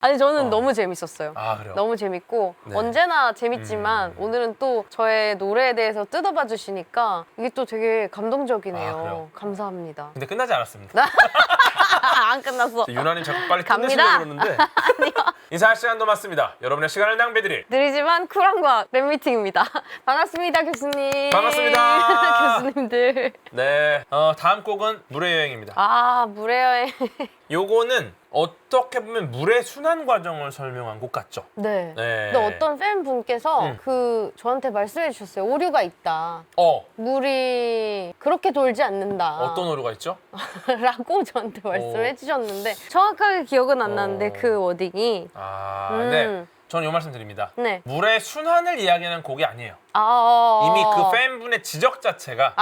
아니 저는 너무 재밌었어요. 아, 그래요? 너무 재밌고 네. 언제나 재밌지만 오늘은 또 저의 노래에 대해서 뜯어봐 주시니까 이게 또 되게 감동적이네요. 아, 그래요? 감사합니다. 근데 끝나지 않았습니다. 안 끝났어. 유나님 자꾸 빨리 갑니다. 끝내시려고 그러는데 인사할 시간도 맞습니다. 여러분의 시간을 낭비드릴 느리지만 쿨한 과학 랩미팅입니다. 반갑습니다, 교수님. 반갑습니다. 교수님들. 네, 다음 곡은 물의 여행입니다. 아, 물의 여행. 요거는 어떻게 보면 물의 순환 과정을 설명한 곡 같죠? 네. 네. 근데 어떤 팬분께서 저한테 말씀해 주셨어요. 오류가 있다. 물이 그렇게 돌지 않는다. 어떤 오류가 있죠? 라고 저한테 말씀해 주셨는데 정확하게 기억은 안 나는데 그 워딩이 네. 저는 이 말씀 드립니다. 네. 물의 순환을 이야기하는 곡이 아니에요. 아, 이미 그 팬분의 지적 자체가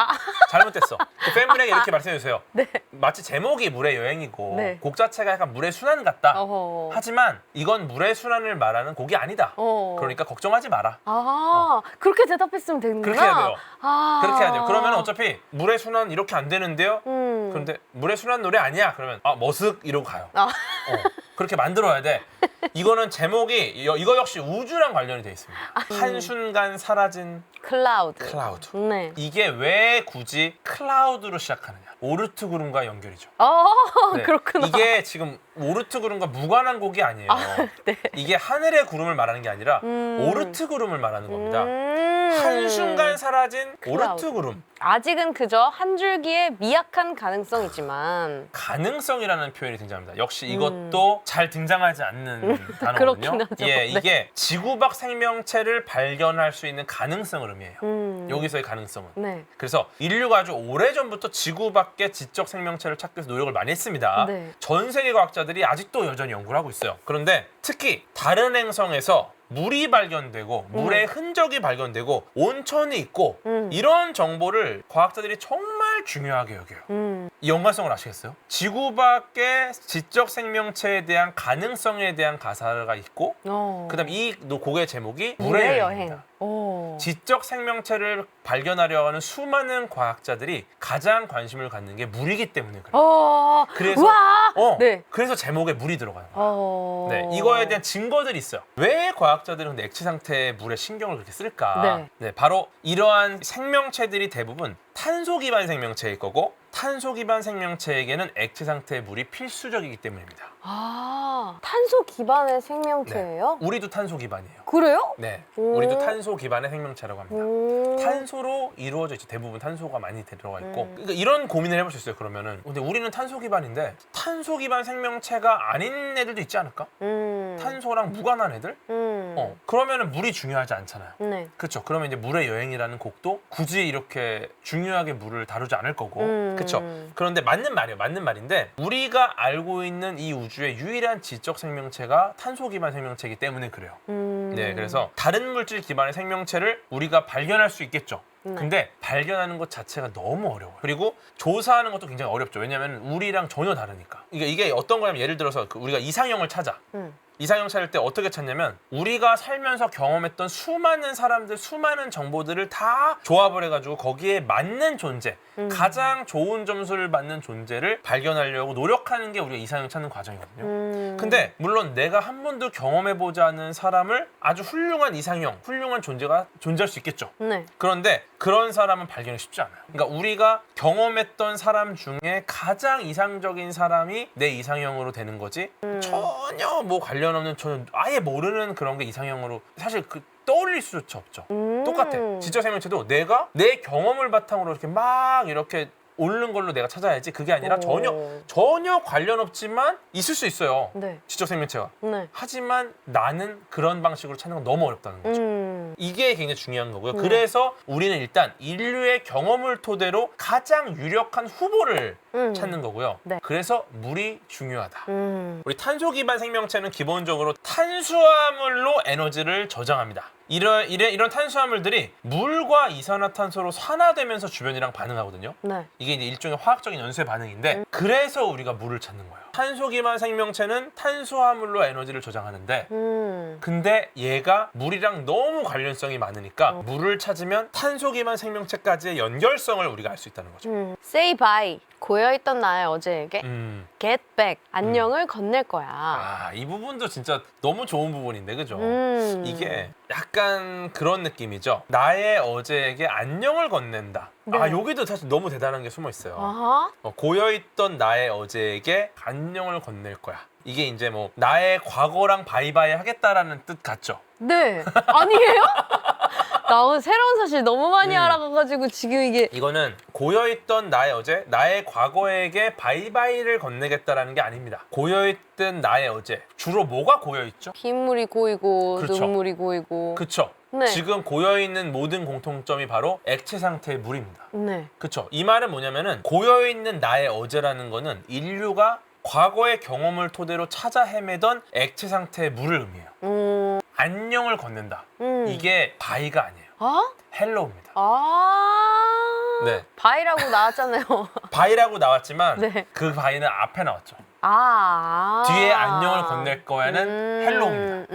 잘못됐어. 그 팬분에게 이렇게 말씀해 주세요. 네. 마치 제목이 물의 여행이고 네. 곡 자체가 약간 물의 순환 같다. 어허. 하지만 이건 물의 순환을 말하는 곡이 아니다. 그러니까 걱정하지 마라. 그렇게 대답했으면 되는구나. 그렇게 해야 돼요. 아. 그렇게 해야 돼요. 그러면 어차피 물의 순환 이렇게 안 되는데요. 그런데 물의 순환 노래 아니야. 그러면 머쓱 이러고 가요. 그렇게 만들어야 돼. 이거는 제목이 이거 역시 우주랑 관련이 돼 있습니다. 한순간 사라진 클라우드. 네. 이게 왜 굳이 클라우드로 시작하느냐. 오르트 구름과 연결이죠. 네. 그렇구나. 이게 지금 오르트 구름과 무관한 곡이 아니에요. 네. 이게 하늘의 구름을 말하는 게 아니라 오르트 구름을 말하는 겁니다. 한순간 사라진 오르트 구름. 아직은 그저 한 줄기의 미약한 가능성이지만 가능성이라는 표현이 등장합니다. 역시 이것도 잘 등장하지 않는 단어거든요. 그렇긴 하죠. 예, 네. 이게 지구 밖 생명체를 발견할 수 있는 가능성을 의미해요. 여기서의 가능성은. 네. 그래서 인류가 아주 오래전부터 지구 밖의 지적 생명체를 찾기 위해서 노력을 많이 했습니다. 네. 전 세계 과학자들이 아직도 여전히 연구를 하고 있어요. 그런데 특히 다른 행성에서 물이 발견되고 물의 흔적이 발견되고 온천이 있고 이런 정보를 과학자들이 정말 중요하게 여겨요. 이 연관성을 아시겠어요? 지구 밖의 지적 생명체에 대한 가능성에 대한 가사가 있고 그다음 이 곡의 제목이 물의 여행입니다. 지적 생명체를 발견하려 하는 수많은 과학자들이 가장 관심을 갖는 게 물이기 때문에 그래요. 그래서 네. 그래서 제목에 물이 들어가요. 네, 이거에 대한 증거들이 있어요. 왜 과학자들은 근데 액체 상태의 물에 신경을 그렇게 쓸까? 네, 바로 이러한 생명체들이 대부분 탄소 기반 생명체일 거고 탄소 기반 생명체에게는 액체 상태의 물이 필수적이기 때문입니다. 탄소 기반의 생명체예요? 네. 우리도 탄소 기반이에요. 그래요? 네, 우리도 탄소 기반의 생명체라고 합니다. 탄소로 이루어져 있죠. 대부분 탄소가 많이 들어가 있고 그러니까 이런 고민을 해볼 수 있어요. 그러면은 근데 우리는 탄소 기반인데 탄소 기반 생명체가 아닌 애들도 있지 않을까? 탄소랑 무관한 애들? 그러면은 물이 중요하지 않잖아요. 네. 그렇죠. 그러면 이제 물의 여행이라는 곡도 굳이 이렇게 중요하게 물을 다루지 않을 거고, 그렇죠. 그런데 맞는 말이에요. 맞는 말인데 우리가 알고 있는 이 우주의 유일한 지적 생명체가 탄소 기반 생명체이기 때문에 그래요. 네, 그래서 다른 물질 기반의 생명체를 우리가 발견할 수 있겠죠. 근데 발견하는 것 자체가 너무 어려워요. 그리고 조사하는 것도 굉장히 어렵죠. 왜냐하면 우리랑 전혀 다르니까. 이게 어떤 거냐면 예를 들어서 우리가 이상형을 찾아. 이상형 찾을 때 어떻게 찾냐면 우리가 살면서 경험했던 수많은 사람들, 수많은 정보들을 다 조합을 해가지고 거기에 맞는 존재, 가장 좋은 점수를 받는 존재를 발견하려고 노력하는 게 우리가 이상형 찾는 과정이거든요. 근데 물론 내가 한 번도 경험해보지 않은 사람을 아주 훌륭한 이상형, 훌륭한 존재가 존재할 수 있겠죠. 네. 그런데 그런 사람은 발견이 쉽지 않아요. 그러니까 우리가 경험했던 사람 중에 가장 이상적인 사람이 내 이상형으로 되는 거지 전혀 뭐 관련 없는 전혀 아예 모르는 그런 게 이상형으로 사실 떠올릴 수조차 없죠. 똑같아. 지적 생명체도 내가 내 경험을 바탕으로 이렇게 막 이렇게 옳는 걸로 내가 찾아야지 그게 아니라 전혀 관련 없지만 있을 수 있어요. 네. 지적 생명체가. 네. 하지만 나는 그런 방식으로 찾는 건 너무 어렵다는 거죠. 이게 굉장히 중요한 거고요. 그래서 우리는 일단 인류의 경험을 토대로 가장 유력한 후보를 찾는 거고요. 네. 그래서 물이 중요하다. 우리 탄소 기반 생명체는 기본적으로 탄수화물로 에너지를 저장합니다. 이런 탄수화물들이 물과 이산화탄소로 산화되면서 주변이랑 반응하거든요. 네. 이게 이제 일종의 화학적인 연쇄 반응인데 그래서 우리가 물을 찾는 거예요. 탄소 기반 생명체는 탄수화물로 에너지를 저장하는데 근데 얘가 물이랑 너무 관련성이 많으니까 물을 찾으면 탄소 기반 생명체까지의 연결성을 우리가 알 수 있다는 거죠. Say bye. 고여있던 나의 어제에게 get back. 안녕을 건넬 거야. 아, 이 부분도 진짜 너무 좋은 부분인데, 그죠? 이게 약간 그런 느낌이죠. 나의 어제에게 안녕을 건넨다. 네. 아, 여기도 사실 너무 대단한 게 숨어 있어요. 아하. 고여있던 나의 어제에게 안녕을 건넬 거야. 이게 이제 뭐 나의 과거랑 바이바이 하겠다라는 뜻 같죠? 네. 아니에요? 나 오늘 새로운 사실 너무 많이 알아가가지고 지금 이게 이거는 고여있던 나의 어제, 나의 과거에게 바이바이를 건네겠다라는 게 아닙니다. 고여있던 나의 어제, 주로 뭐가 고여있죠? 빗물이 고이고 그렇죠. 눈물이 고이고. 그쵸? 네. 지금 고여있는 모든 공통점이 바로 액체 상태의 물입니다. 네. 그쵸? 이 말은 뭐냐면은 고여있는 나의 어제라는 거는 인류가 과거의 경험을 토대로 찾아 헤매던 액체 상태의 물을 의미해요. 안녕을 건넨다. 이게 바이가 아니에요. 아? 헬로우입니다. 아. 네. 바이라고 나왔잖아요. 바이라고 나왔지만 네. 그 바이는 앞에 나왔죠. 아. 뒤에 안녕을 건넬 거야는 헬로우입니다.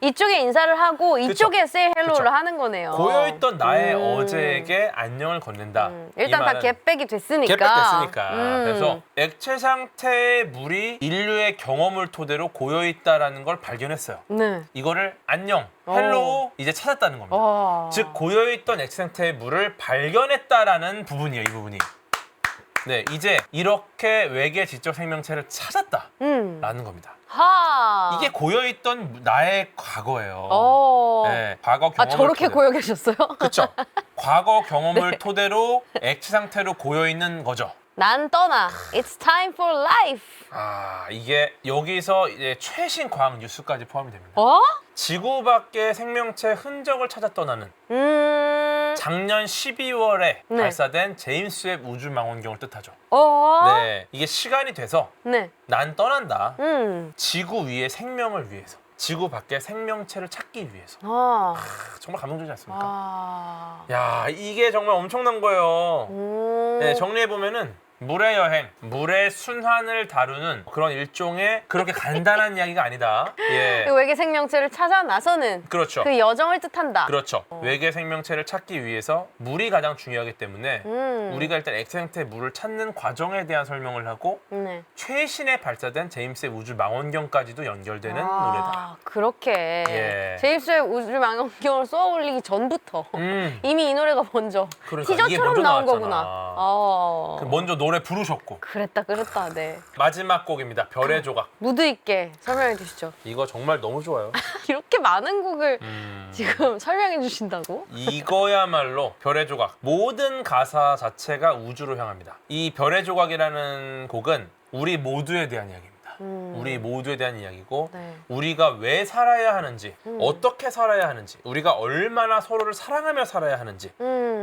이쪽에 인사를 하고 이쪽에 say hello를 그쵸. 하는 거네요. 고여있던 나의 어제에게 안녕을 건넨다. 일단 이 다 말은 갯백이 됐으니까. 갯백됐으니까. 그래서 액체 상태의 물이 인류의 경험을 토대로 고여있다라는 걸 발견했어요. 네. 이거를 안녕, 헬로우 이제 찾았다는 겁니다. 즉 고여있던 액체 상태의 물을 발견했다라는 부분이에요. 이 부분이. 네, 이제 이렇게 외계 지적 생명체를 찾았다라는 겁니다. 하. 이게 고여있던 나의 과거예요. 네, 과거 경험을 저렇게 토대로. 고여 계셨어요? 그렇죠. 과거 경험을 토대로 액체 상태로 고여 있는 거죠. 난 떠나. It's time for life. 아, 이게 여기서 이제 최신 과학 뉴스까지 포함이 됩니다. 어? 지구 밖의 생명체 흔적을 찾아 떠나는 작년 12월에 네. 발사된 제임스 웹 우주 망원경을 뜻하죠. 네, 이게 시간이 돼서 네. 난 떠난다. 지구 위의 생명을 위해서. 지구 밖의 생명체를 찾기 위해서. 정말 감동적이지 않습니까? 야, 이게 정말 엄청난 거예요. 네, 정리해보면은 물의 여행, 물의 순환을 다루는 그런 일종의 그렇게 간단한 이야기가 아니다. 예. 외계 생명체를 찾아 나서는 그렇죠. 그 여정을 뜻한다. 그렇죠. 외계 생명체를 찾기 위해서 물이 가장 중요하기 때문에 우리가 일단 액체 상태의 물을 찾는 과정에 대한 설명을 하고 네. 최신에 발사된 제임스 웹 우주 망원경까지도 연결되는 노래다. 그렇게 예. 제임스 웹 우주 망원경을 쏘아 올리기 전부터 이미 이 노래가 먼저 그러니까 이게 티저처럼 먼저 나온 나왔잖아. 거구나. 그 먼저 노래 부르셨고 그랬다. 네. 마지막 곡입니다. 별의 조각. 무드 있게 설명해 주시죠. 이거 정말 너무 좋아요. 이렇게 많은 곡을 지금 설명해 주신다고? 이거야말로 별의 조각. 모든 가사 자체가 우주로 향합니다. 이 별의 조각이라는 곡은 우리 모두에 대한 이야기입니다. 우리 모두에 대한 이야기고 네. 우리가 왜 살아야 하는지 어떻게 살아야 하는지 우리가 얼마나 서로를 사랑하며 살아야 하는지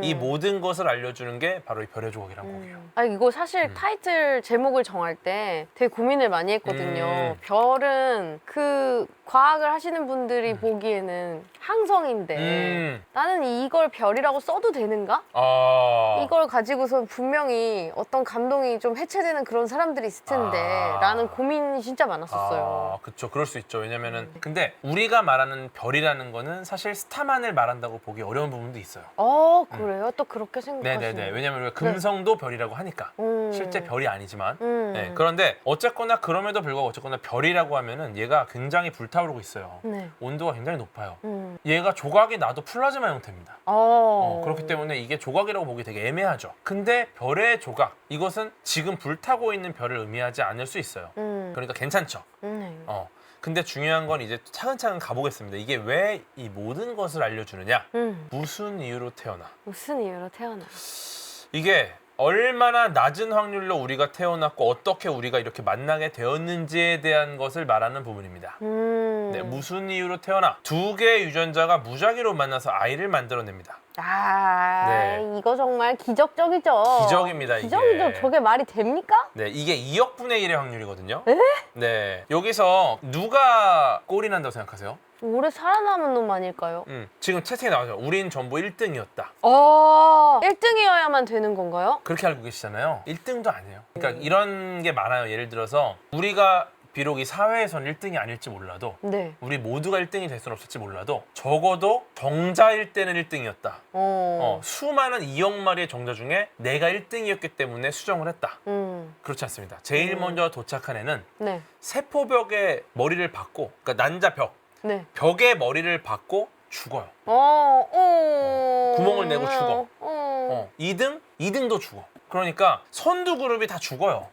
이 모든 것을 알려주는 게 바로 이 별의 조각이라는 곡이에요. 아, 이거 사실 타이틀 제목을 정할 때 되게 고민을 많이 했거든요. 별은 그 과학을 하시는 분들이 보기에는 항성인데 나는 이걸 별이라고 써도 되는가? 이걸 가지고서 분명히 어떤 감동이 좀 해체되는 그런 사람들이 있을 텐데 라는 고민이 진짜 많았었어요. 그렇죠. 그럴 수 있죠. 왜냐면은 근데 우리가 말하는 별이라는 거는 사실 스타만을 말한다고 보기 어려운 부분도 있어요. 그래요? 또 그렇게 생각하시나요? 네네네. 왜냐면 우리가 금성도 별이라고 하니까 실제 별이 아니지만 네. 그런데 어쨌거나 그럼에도 불구하고 어쨌거나 별이라고 하면은 얘가 굉장히 불타오르고 있어요. 네. 온도가 굉장히 높아요. 얘가 조각이 나도 플라즈마 형태입니다. 그렇기 때문에 이게 조각이라고 보기 되게 애매하죠. 근데 별의 조각, 이것은 지금 불타고 있는 별을 의미하지 않을 수 있어요. 그러니까 괜찮죠. 근데 중요한 건 이제 차근차근 가보겠습니다. 이게 왜 이 모든 것을 알려주느냐? 무슨 이유로 태어나? 무슨 이유로 태어나? 이게 얼마나 낮은 확률로 우리가 태어났고 어떻게 우리가 이렇게 만나게 되었는지에 대한 것을 말하는 부분입니다. 네, 무슨 이유로 태어나? 두 개의 유전자가 무작위로 만나서 아이를 만들어냅니다. 네. 이거 정말 기적적이죠. 기적입니다, 이게. 기적이죠. 저게 말이 됩니까? 네, 이게 2억 분의 1의 확률이거든요. 에? 네, 여기서 누가 꼴이 난다고 생각하세요? 오래 살아남은 놈 아닐까요? 지금 채팅에 나오죠. 우린 전부 1등이었다. 1등이어야만 되는 건가요? 그렇게 알고 계시잖아요. 1등도 아니에요. 그러니까 이런 게 많아요. 예를 들어서 우리가 비록 이 사회에선 1등이 아닐지 몰라도 네. 우리 모두가 1등이 될 수는 없을지 몰라도 적어도 정자일 때는 1등이었다. 수많은 2억 마리의 정자 중에 내가 1등이었기 때문에 수정을 했다. 그렇지 않습니다. 제일 먼저 도착한 애는 네. 세포벽에 머리를 박고, 그러니까 난자벽, 네. 벽에 머리를 박고 죽어요. 구멍을 내고 죽어. 2등? 2등도 죽어. 그러니까 선두 그룹이 다 죽어요.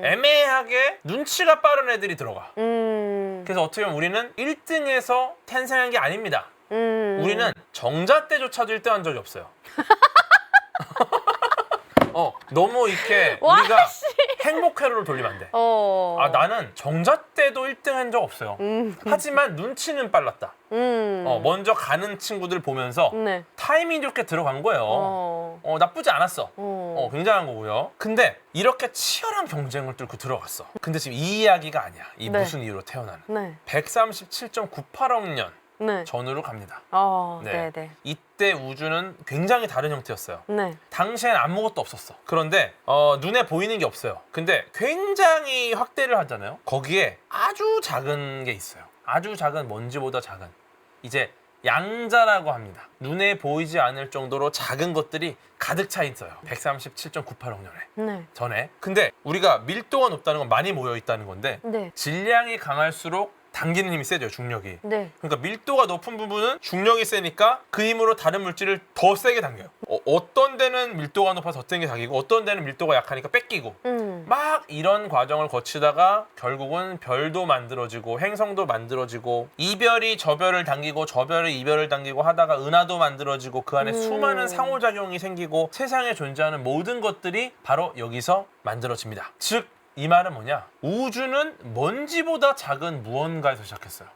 애매하게 눈치가 빠른 애들이 들어가. 그래서 어떻게 보면 우리는 1등에서 탄생한 게 아닙니다. 우리는 정자 때조차도 1등 한 적이 없어요. 너무 이렇게 우리가 행복 회로를 돌리면 안 돼. 나는 정자 때도 1등 한 적 없어요. 하지만 눈치는 빨랐다. 먼저 가는 친구들 보면서 네. 타이밍 좋게 들어간 거예요. 나쁘지 않았어. 굉장한 거고요. 근데 이렇게 치열한 경쟁을 뚫고 들어갔어. 근데 지금 이 이야기가 아니야. 이 네. 무슨 이유로 태어나는. 네. 137.98억 년 네. 전후로 갑니다. 네. 네. 이때 우주는 굉장히 다른 형태였어요. 네. 당시엔 아무것도 없었어. 그런데 눈에 보이는 게 없어요. 근데 굉장히 확대를 하잖아요. 거기에 아주 작은 게 있어요. 아주 작은, 먼지보다 작은. 이제 양자라고 합니다. 눈에 보이지 않을 정도로 작은 것들이 가득 차 있어요. 137.98억 년에. 네. 전에. 근데 우리가 밀도가 높다는 건 많이 모여 있다는 건데 네. 질량이 강할수록 당기는 힘이 세져요, 중력이. 네. 그러니까 밀도가 높은 부분은 중력이 세니까 그 힘으로 다른 물질을 더 세게 당겨요. 어떤 데는 밀도가 높아서 더 세게 당기고 어떤 데는 밀도가 약하니까 뺏기고 막 이런 과정을 거치다가 결국은 별도 만들어지고 행성도 만들어지고 이별이 저별을 당기고 저별이 이별을 당기고 하다가 은하도 만들어지고 그 안에 수많은 상호작용이 생기고 세상에 존재하는 모든 것들이 바로 여기서 만들어집니다. 즉 이 말은 뭐냐? 우주는 먼지보다 작은 무언가에서 시작했어요.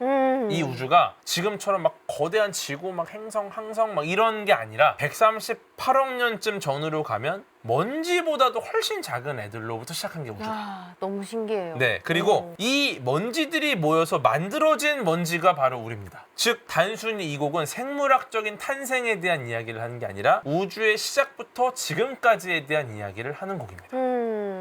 이 우주가 지금처럼 막 거대한 지구, 막 행성, 항성 막 이런 게 아니라 138억 년쯤 전으로 가면 먼지보다도 훨씬 작은 애들로부터 시작한 게 우주예요. 너무 신기해요. 네, 그리고 이 먼지들이 모여서 만들어진 먼지가 바로 우리입니다. 즉 단순히 이 곡은 생물학적인 탄생에 대한 이야기를 하는 게 아니라 우주의 시작부터 지금까지에 대한 이야기를 하는 곡입니다.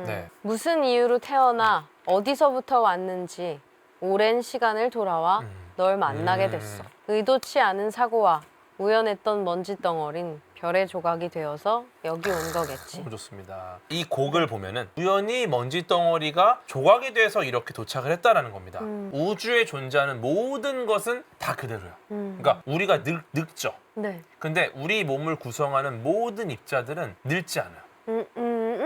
네. 무슨 이유로 태어나 어디서부터 왔는지 오랜 시간을 돌아와 널 만나게 됐어. 의도치 않은 사고와 우연했던 먼지 덩어린 별의 조각이 되어서 여기 온 거겠지. 너무 좋습니다. 이 곡을 보면은 우연히 먼지 덩어리가 조각이 돼서 이렇게 도착을 했다라는 겁니다. 우주에 존재하는 모든 것은 다 그대로야. 그러니까 우리가 늙죠. 네. 근데 우리 몸을 구성하는 모든 입자들은 늙지 않아요.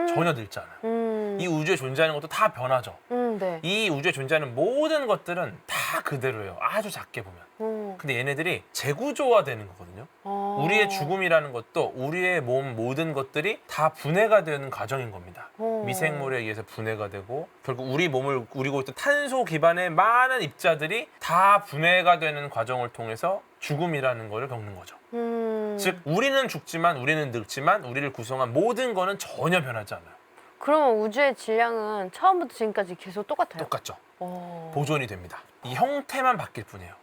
전혀 늙지 않아요. 이 우주에 존재하는 것도 다 변하죠. 네. 이 우주에 존재하는 모든 것들은 다 그대로예요. 아주 작게 보면. 근데 얘네들이 재구조화되는 거거든요. 우리의 죽음이라는 것도 우리의 몸 모든 것들이 다 분해가 되는 과정인 겁니다. 미생물에 의해서 분해가 되고 결국 우리 몸을 꾸리고 있던 탄소 기반의 많은 입자들이 다 분해가 되는 과정을 통해서 죽음이라는 것을 겪는 거죠. 즉 우리는 죽지만 우리는 늙지만 우리를 구성한 모든 거는 전혀 변하지 않아요. 그러면 우주의 질량은 처음부터 지금까지 계속 똑같아요? 똑같죠. 보존이 됩니다. 이 형태만 바뀔 뿐이에요.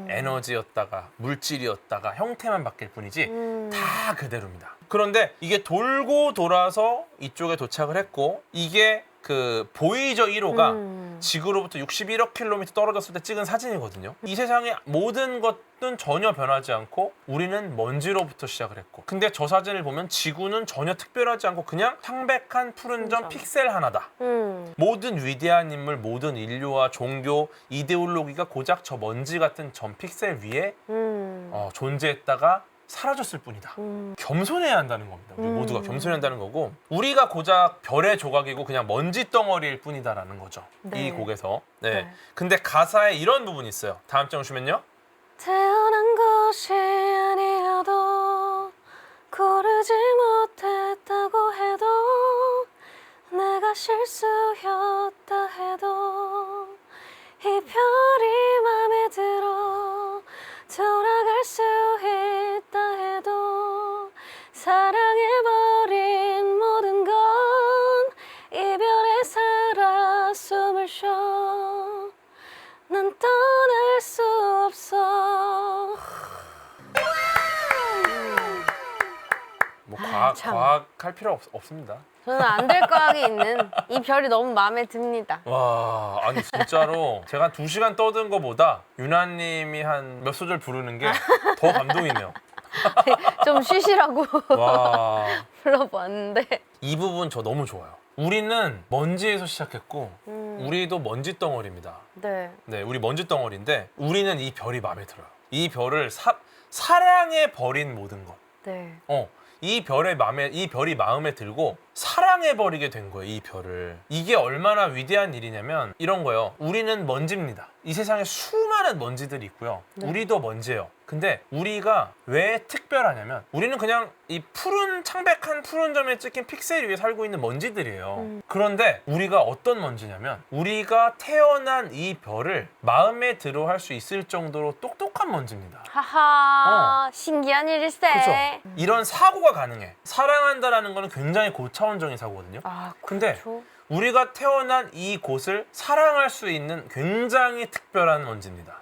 에너지였다가 물질이었다가 형태만 바뀔 뿐이지 다 그대로입니다. 그런데 이게 돌고 돌아서 이쪽에 도착을 했고 이게 그 보이저 1호가 지구로부터 61억 킬로미터 떨어졌을 때 찍은 사진이거든요. 이 세상의 모든 것은 전혀 변하지 않고 우리는 먼지로부터 시작을 했고 근데 저 사진을 보면 지구는 전혀 특별하지 않고 그냥 창백한 푸른 점 픽셀 하나다. 모든 위대한 인물, 모든 인류와 종교, 이데올로기가 고작 저 먼지 같은 점 픽셀 위에 존재했다가 사라졌을 뿐이다. 겸손해야 한다는 겁니다. 우리 모두가 겸손해야 한다는 거고 우리가 고작 별의 조각이고 그냥 먼지 덩어리일 뿐이다라는 거죠. 네. 이 곡에서. 네. 네. 근데 가사에 이런 부분이 있어요. 다음 장 보시면요. 태어난 것이 아니어도 고르지 못했다고 해도 내가 실수였다 해도 이 별이 맘에 들어 돌아갈 수 있다 해도 참. 과학할 필요 없습니다. 저는 안 될 과학이 있는 이 별이 너무 마음에 듭니다. 와, 아니 진짜로 제가 한 2시간 떠든 거보다 유나님이 한 몇 소절 부르는 게 더 감동이네요. 좀 쉬시라고 와, 불러봤는데. 이 부분 저 너무 좋아요. 우리는 먼지에서 시작했고 음. 우리도 먼지 덩어리입니다. 네. 네, 우리 먼지 덩어리인데 우리는 이 별이 마음에 들어요. 이 별을 사랑해 버린 모든 것. 네. 이 별이 마음에 들고 사랑해 버리게 된 거예요. 이 별을. 이게 얼마나 위대한 일이냐면 이런 거예요. 우리는 먼지입니다. 이 세상에 수많은 먼지들이 있고요. 네. 우리도 먼지예요. 근데 우리가 왜 특별하냐면 우리는 그냥 이 창백한 푸른 점에 찍힌 픽셀 위에 살고 있는 먼지들이에요. 그런데 우리가 어떤 먼지냐면 우리가 태어난 이 별을 마음에 들어 할 수 있을 정도로 똑똑한 먼지입니다. 하하, 신기한 일일세. 그렇죠. 이런 사고가 가능해. 사랑한다라는 거는 굉장히 고차원적인 사고거든요. 아, 근데 그렇죠. 우리가 태어난 이 곳을 사랑할 수 있는 굉장히 특별한 먼지입니다.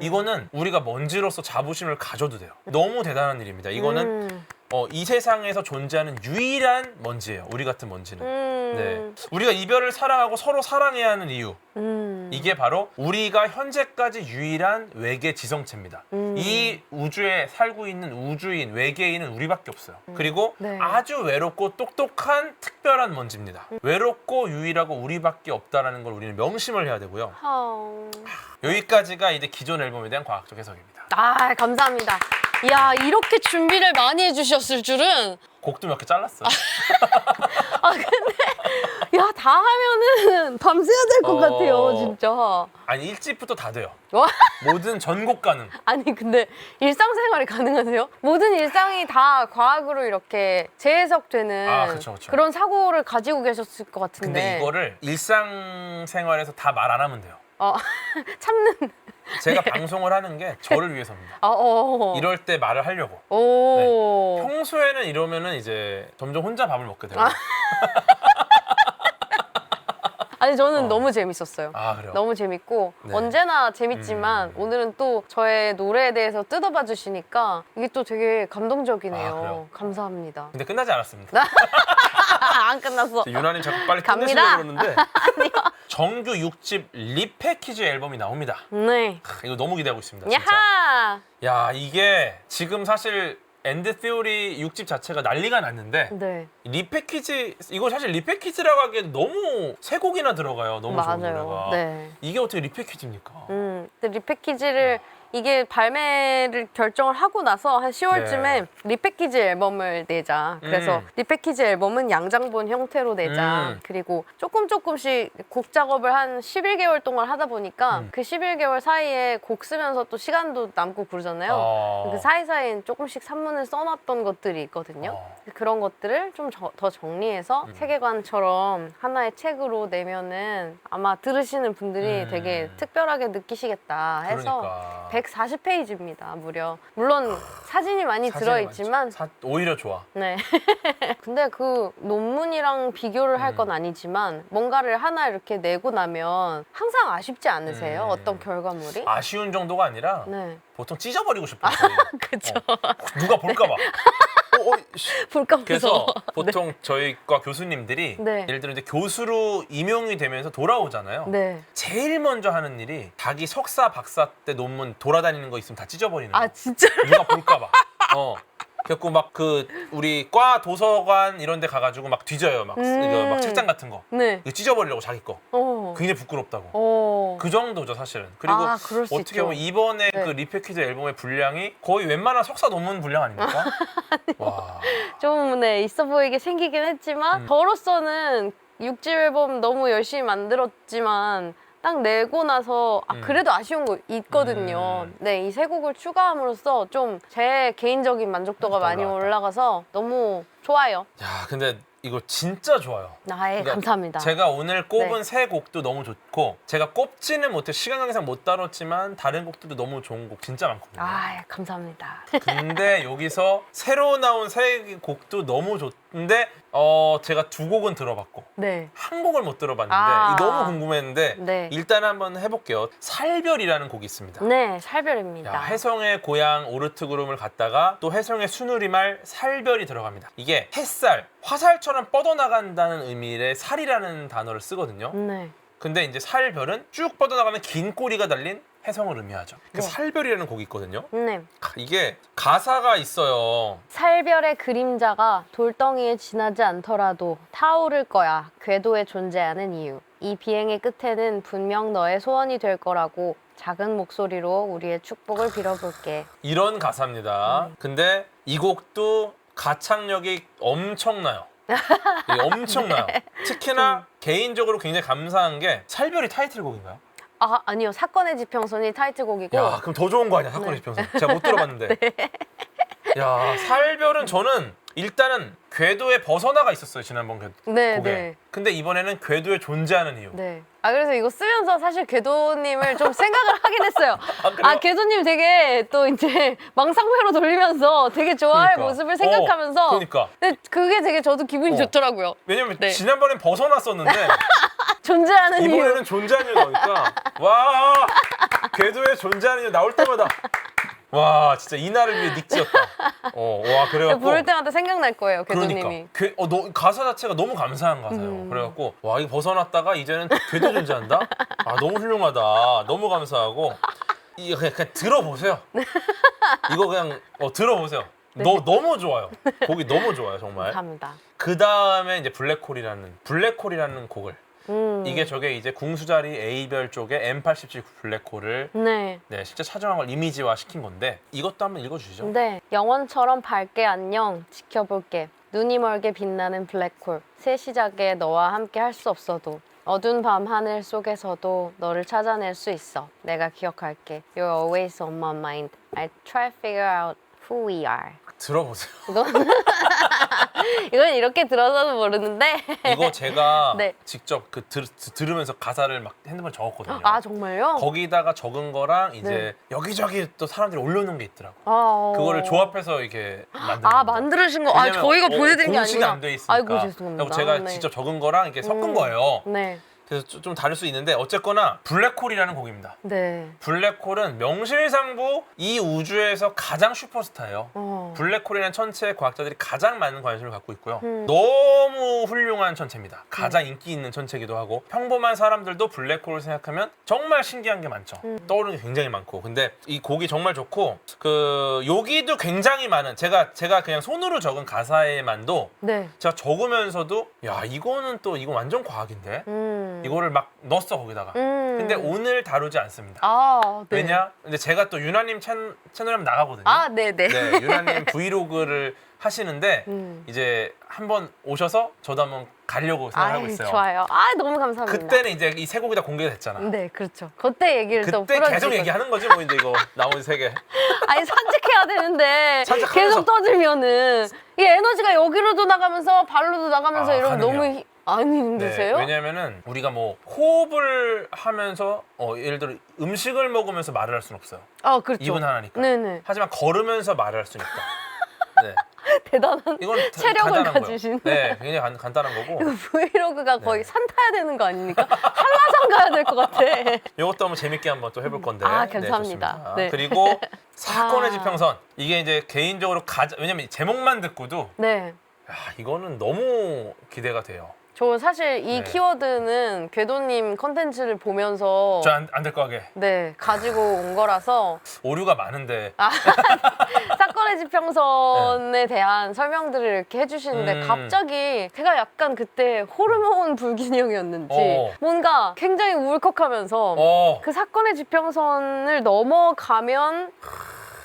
이거는 우리가 먼지로서 자부심을 가져도 돼요. 너무 대단한 일입니다. 이거는 이 세상에서 존재하는 유일한 먼지예요. 우리 같은 먼지는. 네. 우리가 이별을 사랑하고 서로 사랑해야 하는 이유. 이게 바로 우리가 현재까지 유일한 외계 지성체입니다. 이 우주에 살고 있는 우주인, 외계인은 우리밖에 없어요. 그리고 네. 아주 외롭고 똑똑한 특별한 먼지입니다. 외롭고 유일하고 우리밖에 없다는 걸 우리는 명심을 해야 되고요. 여기까지가 이제 기존 앨범에 대한 과학적 해석입니다. 아, 감사합니다. 이야, 이렇게 준비를 많이 해주셨을 줄은. 곡도 몇 개 잘랐어요. 아, 근데 야, 다 하면은 밤새야 될 것 같아요, 진짜. 아니 1집부터 다 돼요. 와. 모든 전곡 가능. 아니, 근데 일상생활이 가능하세요? 모든 일상이 다 과학으로 이렇게 재해석되는 그쵸, 그쵸. 그런 사고를 가지고 계셨을 것 같은데. 근데 이거를 일상생활에서 다 말 안 하면 돼요. 참는. 제가 방송을 하는 게 저를 위해서입니다. 이럴 때 말을 하려고. 오. 평소에는 이러면은 이제 점점 혼자 밥을 먹게 되고. 아니, 저는 너무 재밌었어요. 그래요? 너무 재밌고 네. 언제나 재밌지만 오늘은 또 저의 노래에 대해서 뜯어봐 주시니까 이게 또 되게 감동적이네요. 그래요? 감사합니다. 근데 끝나지 않았습니다. 안 끝났어. 유나님 자꾸 빨리 갑니다. 끝내시려고 그러는데 정규 6집 리패키지 앨범이 나옵니다. 네. 이거 너무 기대하고 있습니다. 진짜. 야하. 야, 이게 지금 사실 엔드 티오리 6집 자체가 난리가 났는데 네. 리패키지, 이거 사실 리패키지라고 하기엔 너무 세 곡이나 들어가요. 너무 좋은 맞아요. 노래가. 네. 이게 어떻게 리패키지입니까? 근데 리패키지를 이게 발매를 결정을 하고 나서 한 10월쯤에 네. 리패키지 앨범을 내자. 그래서 리패키지 앨범은 양장본 형태로 내자. 그리고 조금씩 곡 작업을 한 11개월 동안 하다 보니까 그 11개월 사이에 곡 쓰면서 또 시간도 남고 그러잖아요. 그 사이사이에 조금씩 산문을 써놨던 것들이 있거든요. 그런 것들을 좀 더 정리해서 세계관처럼 하나의 책으로 내면은 아마 들으시는 분들이 되게 특별하게 느끼시겠다 해서 그러니까. 140페이지입니다, 무려. 물론 사진이 많이 들어있지만 오히려 좋아. 네. 근데 그 논문이랑 비교를 할 건 아니지만 뭔가를 하나 이렇게 내고 나면 항상 아쉽지 않으세요? 어떤 결과물이? 아쉬운 정도가 아니라 네. 보통 찢어버리고 싶어요. 그쵸. 누가 볼까 봐. 볼까 그래서 무서워. 보통 저희과 교수님들이 네. 예를 들어 이제 교수로 임용이 되면서 돌아오잖아요. 네. 제일 먼저 하는 일이 자기 석사, 박사 때 논문 돌아다니는 거 있으면 다 찢어버리는 아, 거예요. 진짜? 누가 볼까 봐. 그래갖고 막 우리 과 도서관 이런 데 가가지고 막 뒤져요. 막 책장 같은 거. 네. 이거 찢어버리려고 자기 거. 굉장히 부끄럽다고. 그 정도죠, 사실은. 그리고 그럴 수 어떻게 있죠. 보면 이번에 네. 그 리패키지 앨범의 분량이 거의 웬만한 석사 논문 분량 아닙니까? 와. 좀 있어 보이게 생기긴 했지만 저로서는 6집 앨범 너무 열심히 만들었지만 딱 내고 나서 그래도 아쉬운 거 있거든요. 네, 이 세 곡을 추가함으로써 좀 제 개인적인 만족도가 많이 올라가서 너무 좋아요. 야, 근데 이거 진짜 좋아요. 그러니까 감사합니다. 제가 오늘 꼽은 네. 세 곡도 너무 좋고 제가 꼽지는 못해 시간 관계상 못 다뤘지만 다른 곡들도 너무 좋은 곡 진짜 많거든요. 감사합니다. 근데 여기서 새로 나온 세 곡도 너무 근데 제가 두 곡은 들어봤고 네. 한 곡을 못 들어봤는데 아. 이 너무 궁금했는데 네. 일단 한번 해볼게요. 살별이라는 곡이 있습니다. 네, 살별입니다. 야, 혜성의 고향 오르트그름을 갔다가 또 혜성의 순우리말 살별이 들어갑니다. 이게 햇살, 화살처럼 뻗어나간다는 의미의 살이라는 단어를 쓰거든요. 네. 근데 이제 살별은 쭉 뻗어나가는 긴 꼬리가 달린 혜성을 의미하죠. 그 네. 살별이라는 곡이 있거든요. 네. 이게 가사가 있어요. 살별의 그림자가 돌덩이에 지나지 않더라도 타오를 거야. 궤도에 존재하는 이유. 이 비행의 끝에는 분명 너의 소원이 될 거라고 작은 목소리로 우리의 축복을 빌어볼게. 이런 가사입니다. 근데 이 곡도 가창력이 엄청나요. 이게 엄청나요. 특히나 개인적으로 굉장히 감사한 게 살별이 타이틀곡인가요? 아, 아니요. 사건의 지평선이 타이틀곡이고. 야, 그럼 더 좋은 거 아니야, 사건의 지평선. 제가 못 들어봤는데. 야, 살별은 저는 일단은 궤도에 벗어나가 있었어요, 지난번 네, 곡에. 네. 근데 이번에는 궤도에 존재하는 이유. 네. 아, 그래서 이거 쓰면서 사실 궤도님을 좀 생각을 하긴 했어요. 그래요? 아, 궤도님 되게 또 이제 망상회로 돌리면서 되게 좋아할 그러니까. 모습을 생각하면서. 그러니까. 근데 그게 되게 저도 기분이 좋더라고요. 왜냐면 네. 지난번엔 벗어났었는데 존재하는 이유. 이번에는 존재하는 이유 나오니까 와, 궤도에 존재하는 이유 나올 때마다 와, 진짜 이날을 위해 닉지였다. 와, 그래갖고 부를 때마다 생각날 거예요, 궤도님이. 그러니까 가사 자체가 너무 감사한 가사예요. 그래갖고 와, 이거 벗어났다가 이제는 궤도 존재한다. 아, 너무 훌륭하다. 너무 감사하고 이거 그냥 들어보세요. 이거 그냥 들어보세요. 너무 좋아요. 곡이 너무 좋아요, 정말. 감사합니다. 그 다음에 이제 블랙홀이라는 곡을 이게 저게 이제 궁수자리 A별 쪽에 M87 블랙홀을 네. 네, 실제 차정한 걸 이미지화 시킨 건데 이것도 한번 읽어주시죠. 네. 영원처럼 밝게 안녕 지켜볼게. 눈이 멀게 빛나는 블랙홀. 새 시작에 너와 함께 할 수 없어도 어두운 밤 하늘 속에서도 너를 찾아낼 수 있어. 내가 기억할게. You're always on my mind. I try to figure out who we are. 들어보세요. 이건 이렇게 들어서도 모르는데. 이거 제가 네. 직접 들으면서 가사를 막 핸드폰에 적었거든요. 아, 정말요? 거기다가 적은 거랑 이제 네. 여기저기 또 사람들이 올려놓은 게 있더라고. 아, 그거를 조합해서 이렇게 만든 아, 겁니다. 만드신 거. 아, 왜냐면 저희가 보내드린 게 공식이 아니라. 안 돼 있으니까. 아이고, 죄송합니다. 그리고 제가 네. 직접 적은 거랑 이렇게 섞은 거예요. 네. 그래서 좀 다를 수 있는데 어쨌거나 블랙홀이라는 곡입니다. 네. 블랙홀은 명실상부 이 우주에서 가장 슈퍼스타예요. 블랙홀이라는 천체에 과학자들이 가장 많은 관심을 갖고 있고요. 너무 훌륭한 천체입니다. 가장 인기 있는 천체이기도 하고 평범한 사람들도 블랙홀을 생각하면 정말 신기한 게 많죠. 떠오르는 게 굉장히 많고 근데 이 곡이 정말 좋고 여기도 굉장히 많은 제가 그냥 손으로 적은 가사에만도 네. 제가 적으면서도 야, 이거는 또 이거 완전 과학인데 이거를 막 넣었어 거기다가. 근데 오늘 다루지 않습니다. 아, 네. 왜냐? 근데 제가 또 유나님 채널에 한번 나가거든요. 아, 네네. 네, 유나님 브이로그를 하시는데 이제 한번 오셔서 저도 한번 가려고 생각하고 있어요. 좋아요. 아, 너무 감사합니다. 그때는 이제 이 세 곡이 다 공개가 됐잖아. 네, 그렇죠. 그때 얘기를 또 그때 풀어주실 계속 거죠. 얘기하는 거지 뭐 이제 이거 나머지 세 개. 아니, 산책해야 되는데 산책하면서. 계속 떠들면은 이 에너지가 여기로도 나가면서 발로도 나가면서 이러면 가능해요. 너무 안 힘드세요? 왜냐면은 우리가 뭐 호흡을 하면서 예를 들어 음식을 먹으면서 말을 할 수는 없어요. 아, 그렇죠. 입은 하나니까. 네네. 하지만 걸으면서 말을 할 수는 있다. 네. 대단한 이건 체력을 간단한 가지신. 거예요. 네, 굉장히 간단한 거고. 브이로그가 거의 네. 산 타야 되는 거 아닙니까? 한라산 가야 될 것 같아. 이것도 한번 재밌게 한번 또 해볼 건데. 아, 네, 감사합니다. 좋습니다. 네. 그리고 사건의 아. 지평선. 이게 이제 개인적으로 왜냐면 제목만 듣고도 네. 야, 이거는 너무 기대가 돼요. 저 사실 이 네. 키워드는 궤도님 컨텐츠를 보면서 저 안 될 거하게 네, 가지고 온 거라서 오류가 많은데. 사건의 지평선에 대한 설명들을 이렇게 해주시는데 갑자기 제가 약간 그때 호르몬 불균형이었는지 뭔가 굉장히 울컥하면서 그 사건의 지평선을 넘어가면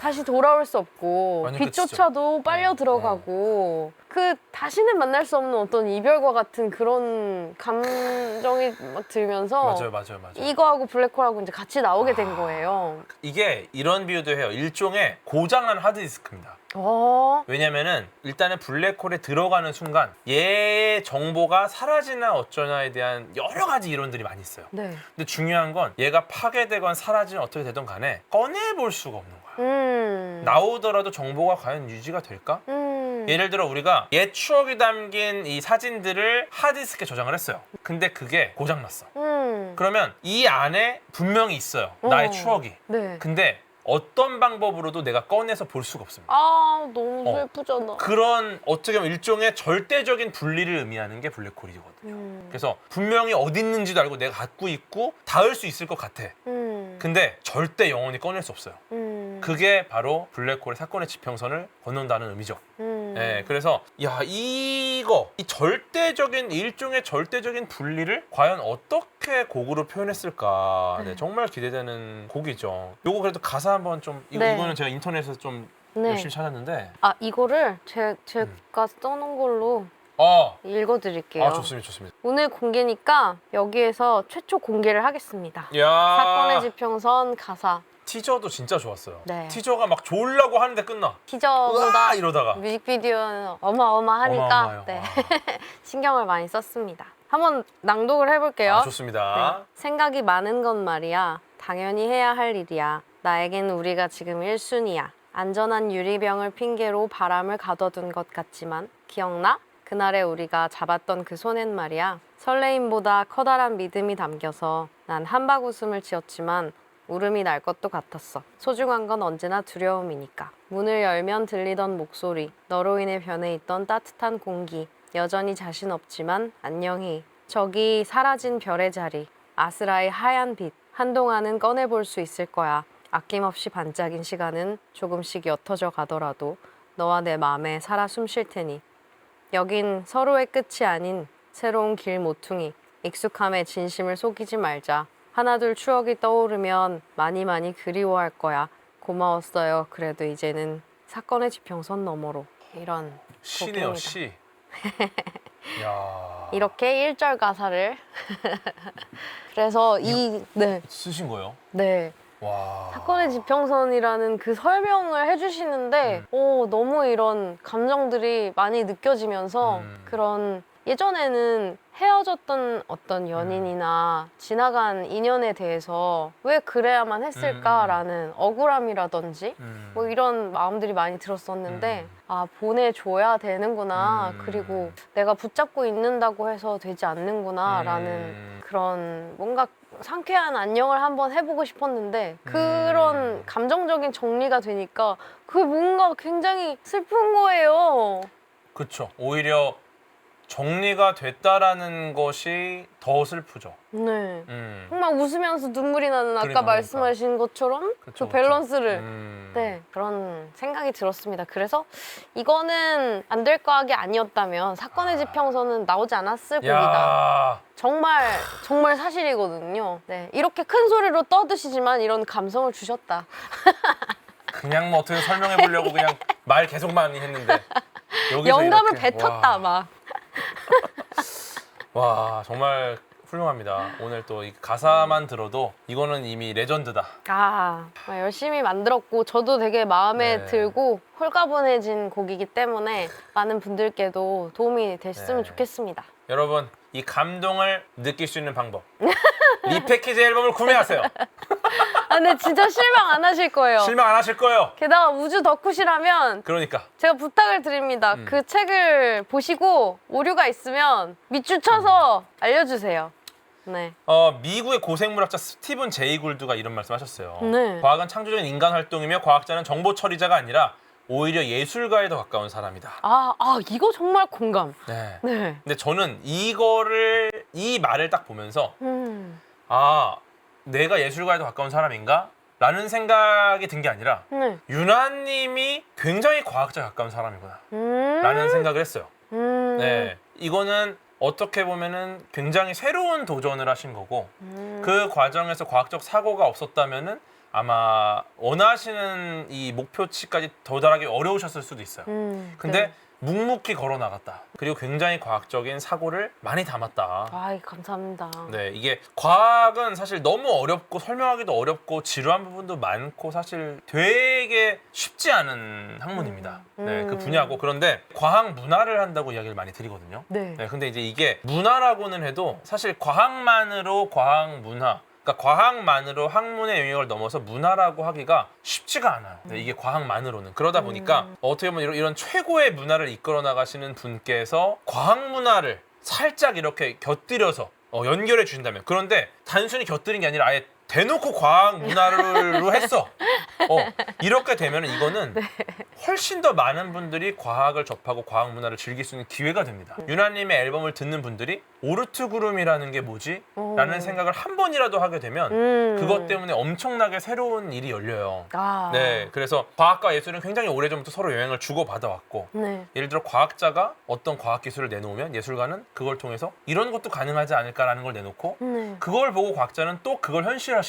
다시 돌아올 수 없고 아니, 빛조차도 빨려 들어가고 그 다시는 만날 수 없는 어떤 이별과 같은 그런 감정이 막 들면서 맞아요. 이거하고 블랙홀하고 이제 같이 나오게 된 거예요. 이게 이런 비유도 해요. 일종의 고장난 하드디스크입니다. 왜냐면은 일단은 블랙홀에 들어가는 순간 얘의 정보가 사라지나 어쩌냐에 대한 여러 가지 이론들이 많이 있어요. 네. 근데 중요한 건 얘가 파괴되건 사라지건 어떻게 되든 간에 꺼내볼 수가 없는 거야. 나오더라도 정보가 과연 유지가 될까? 예를 들어 우리가 옛 추억이 담긴 이 사진들을 하드디스크에 저장을 했어요. 근데 그게 고장났어. 그러면 이 안에 분명히 있어요. 나의 추억이. 네. 근데 어떤 방법으로도 내가 꺼내서 볼 수가 없습니다. 아, 너무 슬프잖아. 그런 어떻게 보면 일종의 절대적인 분리를 의미하는 게 블랙홀이거든요. 그래서 분명히 어디 있는지도 알고 내가 갖고 있고 닿을 수 있을 것 같아. 근데 절대 영원히 꺼낼 수 없어요. 그게 바로 블랙홀의 사건의 지평선을 건넌다는 의미죠. 네, 그래서 이 절대적인 일종의 절대적인 분리를 과연 어떻게 곡으로 표현했을까? 네, 정말 기대되는 곡이죠. 요거 그래도 가사 한번 좀 네. 이거는 제가 인터넷에서 좀 네. 열심히 찾았는데 아, 이거를 제가 써놓은 걸로 아 읽어드릴게요. 좋습니다. 오늘 공개니까 여기에서 최초 공개를 하겠습니다. 야 사건의 지평선 가사. 티저도 진짜 좋았어요. 네. 티저가 막 좋으려고 하는데 끝나. 티저보다 으아! 이러다가 뮤직비디오는 어마어마하니까 어마어마해요. 네. 와. 신경을 많이 썼습니다. 한번 낭독을 해볼게요. 좋습니다. 네. 생각이 많은 건 말이야. 당연히 해야 할 일이야. 나에겐 우리가 지금 1순위야. 안전한 유리병을 핑계로 바람을 가둬둔 것 같지만 기억나? 그날에 우리가 잡았던 그 손엔 말이야. 설레임보다 커다란 믿음이 담겨서 난 한박 웃음을 지었지만 울음이 날 것도 같았어. 소중한 건 언제나 두려움이니까. 문을 열면 들리던 목소리, 너로 인해 변해 있던 따뜻한 공기. 여전히 자신 없지만 안녕히. 저기 사라진 별의 자리, 아스라의 하얀 빛. 한동안은 꺼내볼 수 있을 거야. 아낌없이 반짝인 시간은 조금씩 옅어져 가더라도 너와 내 마음에 살아 숨쉴 테니. 여긴 서로의 끝이 아닌 새로운 길 모퉁이. 익숙함에 진심을 속이지 말자. 하나둘 추억이 떠오르면 많이 그리워할 거야. 고마웠어요. 그래도 이제는 사건의 지평선 너머로. 이런 시네요, 곡입니다. 시. 야. 이렇게 1절 가사를 그래서 쓰신 거예요? 네. 와. 사건의 지평선이라는 그 설명을 해주시는데 너무 이런 감정들이 많이 느껴지면서 그런 예전에는 헤어졌던 어떤 연인이나 지나간 인연에 대해서 왜 그래야만 했을까라는 억울함이라든지 뭐 이런 마음들이 많이 들었었는데 아, 보내줘야 되는구나. 그리고 내가 붙잡고 있는다고 해서 되지 않는구나 라는 그런 뭔가 상쾌한 안녕을 한번 해보고 싶었는데 그런 감정적인 정리가 되니까 그게 뭔가 굉장히 슬픈 거예요. 그쵸. 오히려 정리가 됐다라는 것이 더 슬프죠. 네. 정말 웃으면서 눈물이 나는 아까 그러니까. 말씀하신 것처럼 그쵸, 그 밸런스를 그쵸. 네, 그런 생각이 들었습니다. 그래서 이거는 안 될 거하게 아니었다면 사건의 지평선은 나오지 않았을 곡이다. 야. 정말 사실이거든요. 네, 이렇게 큰 소리로 떠드시지만 이런 감성을 주셨다. 그냥 뭐 어떻게 설명해 보려고 그냥 말 계속 많이 했는데 여기서 영감을 이렇게, 뱉었다 막. 와 정말 훌륭합니다. 오늘 또 이 가사만 들어도 이거는 이미 레전드다. 아, 열심히 만들었고 저도 되게 마음에 네. 들고 홀가분해진 곡이기 때문에 많은 분들께도 도움이 됐으면 네. 좋겠습니다. 여러분 이 감동을 느낄 수 있는 방법. 리패키지 앨범을 구매하세요. 아, 근데 진짜 실망 안 하실 거예요. 실망 안 하실 거예요. 게다가 우주 덕후시라면 그러니까 제가 부탁을 드립니다. 그 책을 보시고 오류가 있으면 밑줄 쳐서 알려주세요. 네. 미국의 고생물학자 스티븐 제이 굴드가 이런 말씀하셨어요. 네. 과학은 창조적인 인간 활동이며 과학자는 정보 처리자가 아니라 오히려 예술가에 더 가까운 사람이다. 이거 정말 공감. 네. 네. 근데 저는 이 말을 딱 보면서 내가 예술가에 더 가까운 사람인가? 라는 생각이 든 게 아니라 네. 유나님이 굉장히 과학자에 가까운 사람이구나 라는 생각을 했어요. 네, 이거는 어떻게 보면은 굉장히 새로운 도전을 하신 거고 그 과정에서 과학적 사고가 없었다면은 아마 원하시는 이 목표치까지 도달하기 어려우셨을 수도 있어요. 근데 네. 묵묵히 걸어 나갔다. 그리고 굉장히 과학적인 사고를 많이 담았다. 감사합니다. 네, 이게 과학은 사실 너무 어렵고 설명하기도 어렵고 지루한 부분도 많고 사실 되게 쉽지 않은 학문입니다. 네, 그 분야고. 그런데 과학 문화를 한다고 이야기를 많이 드리거든요. 네. 네, 근데 이제 이게 문화라고는 해도 사실 과학만으로 과학 문화 그러니까 과학만으로 학문의 영역을 넘어서 문화라고 하기가 쉽지가 않아요. 이게 과학만으로는. 그러다 보니까 어떻게 보면 이런 최고의 문화를 이끌어 나가시는 분께서 과학 문화를 살짝 이렇게 곁들여서 연결해 주신다면, 그런데 단순히 곁들인 게 아니라 아예 대놓고 과학 문화로 했어. 이렇게 되면 이거는 훨씬 더 많은 분들이 과학을 접하고 과학 문화를 즐길 수 있는 기회가 됩니다. 유나님의 앨범을 듣는 분들이 오르트그룸이라는 게 뭐지? 라는 생각을 한 번이라도 하게 되면 그것 때문에 엄청나게 새로운 일이 열려요. 네, 그래서 과학과 예술은 굉장히 오래전부터 서로 영향을 주고받아왔고 네. 예를 들어 과학자가 어떤 과학기술을 내놓으면 예술가는 그걸 통해서 이런 것도 가능하지 않을까라는 걸 내놓고 네. 그걸 보고 과학자는 또 그걸 현실화시켜요.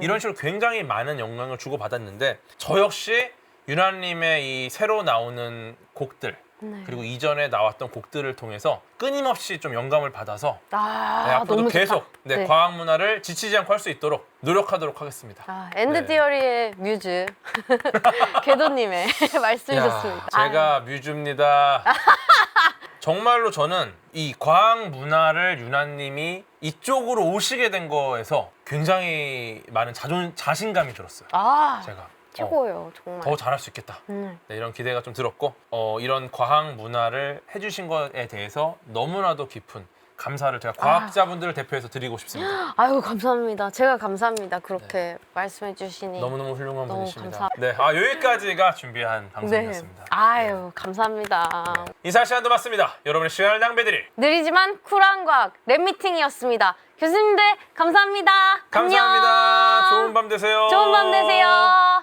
이런 식으로 굉장히 많은 영향을 주고받았는데 저 역시 유나님의 이 새로 나오는 곡들 네. 그리고 이전에 나왔던 곡들을 통해서 끊임없이 좀 영감을 받아서 앞으로도 너무 계속 좋다. 네. 과학 문화를 지치지 않고 할 수 있도록 노력하도록 하겠습니다. 엔드 네. 디어리의 뮤즈 궤도님의 말씀이셨습니다. 제가 뮤즈입니다. 정말로 저는 이 과학 문화를 유나님이 이쪽으로 오시게 된 거에서 굉장히 많은 자신감이 들었어요. 제가 최고예요, 정말. 더 잘할 수 있겠다. 네, 이런 기대가 좀 들었고 이런 과학 문화를 해주신 것에 대해서 너무나도 깊은 감사를 제가 과학자분들을 대표해서 드리고 싶습니다. 아유, 감사합니다. 제가 감사합니다. 그렇게 말씀해 주시니. 너무너무 훌륭한 너무 분이십니다. 네, 여기까지가 준비한 방송이었습니다. 아유, 감사합니다. 인사 시간도 맞습니다. 여러분의 시간을 낭비해드릴 느리지만 쿨한 과학 랩미팅이었습니다. 교수님들 감사합니다. 감사합니다. 안녕. 좋은 밤 되세요. 좋은 밤 되세요.